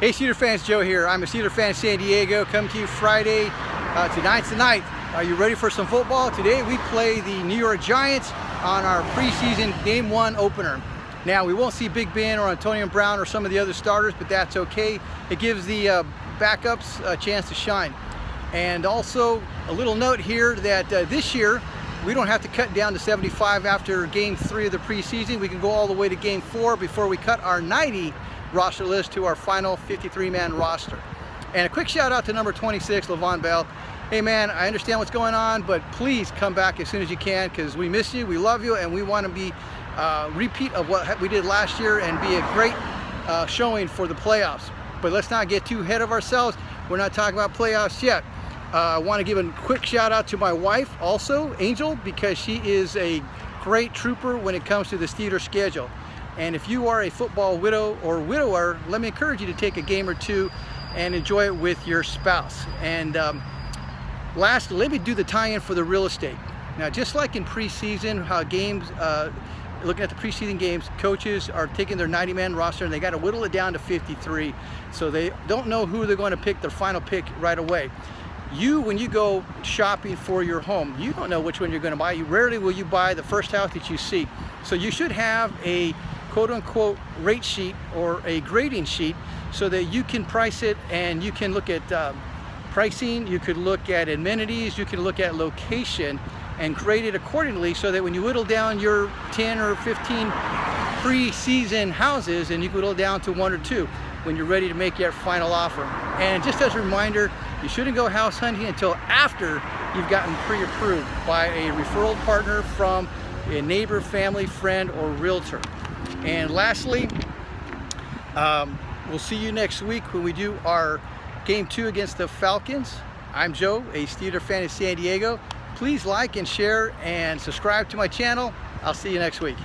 Hey Steeler fans, Joe here. I'm a Steeler fan in San Diego. Come to you Friday. Tonight's the night. Are you ready for some football? Today we play the New York Giants on our preseason Game 1 opener. Now we won't see Big Ben or Antonio Brown or some of the other starters, but that's okay. It gives the backups a chance to shine. And also a little note here that this year we don't have to cut down to 75 after Game 3 of the preseason. We can go all the way to Game 4 before we cut our 90 roster list to our final 53-man roster. And a quick shout out to number 26, Le'Veon Bell. Hey man, I understand what's going on, but please come back as soon as you can, because we miss you, we love you, and we want to be repeat of what we did last year and be a great showing for the playoffs. But let's not get too ahead of ourselves. We're not talking about playoffs yet. I want to give a quick shout out to my wife also, Angel, because she is a great trooper when it comes to the Steeler schedule. And if you are a football widow or widower, let me encourage you to take a game or two and enjoy it with your spouse. And last, let me do the tie-in for the real estate. Now, just like in preseason, how games, looking at the preseason games, coaches are taking their 90-man roster and they got to whittle it down to 53. So they don't know who they're going to pick, their final pick right away. When you go shopping for your home, you don't know which one you're going to buy. Rarely will you buy the first house that you see. So you should have a quote-unquote rate sheet or a grading sheet so that you can price it, and you can look at pricing, you could look at amenities, you can look at location and grade it accordingly, so that when you whittle down your 10 or 15 pre-season houses, and you whittle down to 1 or 2 when you're ready to make your final offer. And just as a reminder, you shouldn't go house hunting until after you've gotten pre-approved by a referral partner from a neighbor, family, friend, or realtor. And lastly, we'll see you next week when we do our Game 2 against the Falcons. I'm Joe, a Steeler fan in San Diego. Please like and share and subscribe to my channel. I'll see you next week.